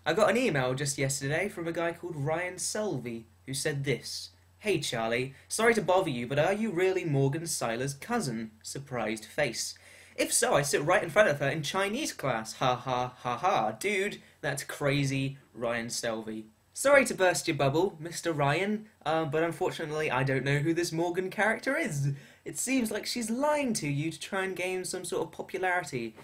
I got an email just yesterday from a guy called Ryan Selvey who said this. Hey Charlie, sorry to bother you, but are you really Morgan Siler's cousin? Surprised face. If so, I sit right in front of her in Chinese class. Ha ha ha ha. Dude, that's crazy, Ryan Selvey. Sorry to burst your bubble, Mr. Ryan, but unfortunately I don't know who this Morgan character is. It seems like she's lying to you to try and gain some sort of popularity,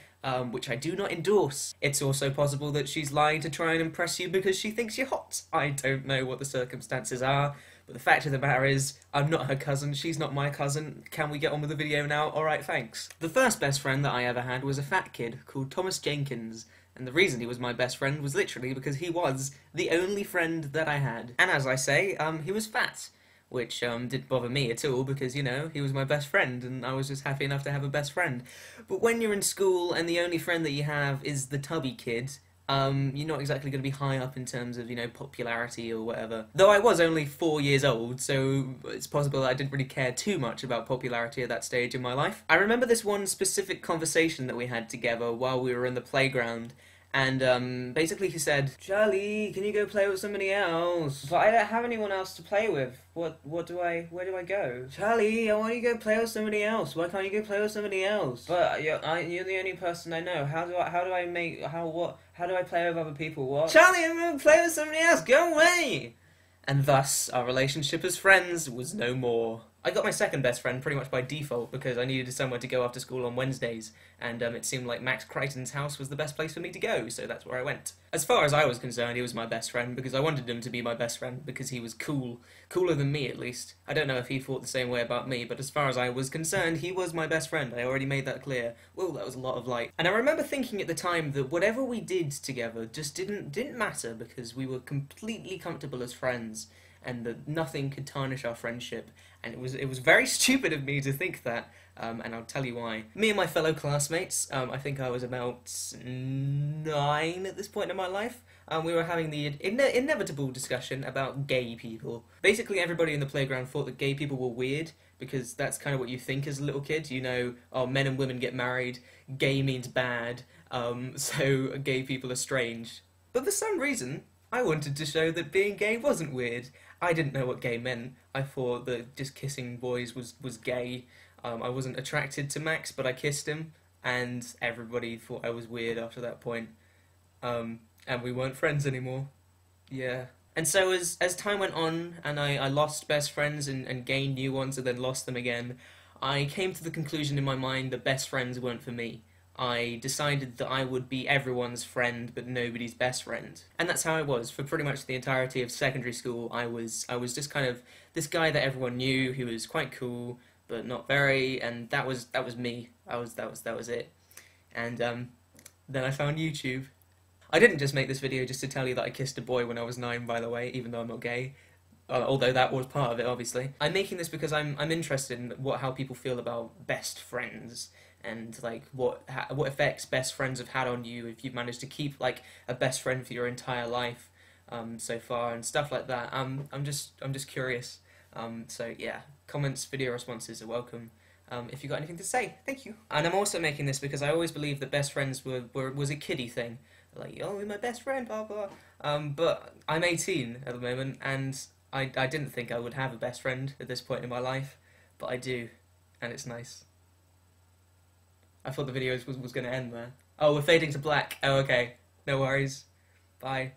which I do not endorse. It's also possible that she's lying to try and impress you because she thinks you're hot. I don't know what the circumstances are, but the fact of the matter is, I'm not her cousin, she's not my cousin. Can we get on with the video now? Alright, thanks. The first best friend that I ever had was a fat kid called Thomas Jenkins. And the reason he was my best friend was literally because he was the only friend that I had. And as I say, he was fat. Which didn't bother me at all because, you know, he was my best friend and I was just happy enough to have a best friend. But when you're in school and the only friend that you have is the tubby kid, you're not exactly going to be high up in terms of, you know, popularity or whatever. Though I was only 4 years old, so it's possible that I didn't really care too much about popularity at that stage in my life. I remember this one specific conversation that we had together while we were in the playground. And basically he said, Charlie, can you go play with somebody else? But I don't have anyone else to play with. Where do I go? Charlie, I want you to go play with somebody else. Why can't you go play with somebody else? But you're the only person I know. How do I play with other people? What? Charlie, I'm gonna play with somebody else. Go away! And thus, our relationship as friends was no more. I got my second best friend pretty much by default because I needed somewhere to go after school on Wednesdays, and it seemed like Max Crichton's house was the best place for me to go, so that's where I went. As far as I was concerned, he was my best friend because I wanted him to be my best friend because he was cool. Cooler than me, at least. I don't know if he thought the same way about me, but as far as I was concerned, he was my best friend. I already made that clear. Well, that was a lot of light. And I remember thinking at the time that whatever we did together just didn't matter because we were completely comfortable as friends, and that nothing could tarnish our friendship. And it was very stupid of me to think that, and I'll tell you why. Me and my fellow classmates, I think I was about 9 at this point in my life, we were having the inevitable discussion about gay people. Basically everybody in the playground thought that gay people were weird, because that's kind of what you think as a little kid. You know, oh, men and women get married, gay means bad, so gay people are strange. But for some reason, I wanted to show that being gay wasn't weird. I didn't know what gay meant. I thought that just kissing boys was gay. I wasn't attracted to Max, but I kissed him, and everybody thought I was weird after that point. And we weren't friends anymore. Yeah. And so as time went on, and I lost best friends and gained new ones and then lost them again, I came to the conclusion in my mind that best friends weren't for me. I decided that I would be everyone's friend but nobody's best friend. And that's how I was. For pretty much the entirety of secondary school, I was just kind of this guy that everyone knew who was quite cool but not very, and that was me. That was it. And then I found YouTube. I didn't just make this video just to tell you that I kissed a boy when I was 9, by the way, even though I'm not gay. Although that was part of it, obviously. I'm making this because I'm interested in how people feel about best friends, and like what effects best friends have had on you if you've managed to keep like a best friend for your entire life so far and stuff like that. I'm just curious. So yeah, comments, video responses are welcome. If you got anything to say, thank you. And I'm also making this because I always believed that best friends was a kiddie thing. Like, oh, you're my best friend, blah blah. But I'm 18 at the moment, and I didn't think I would have a best friend at this point in my life, but I do, and it's nice. I thought the video was going to end there. Oh, we're fading to black. Oh, okay. No worries. Bye.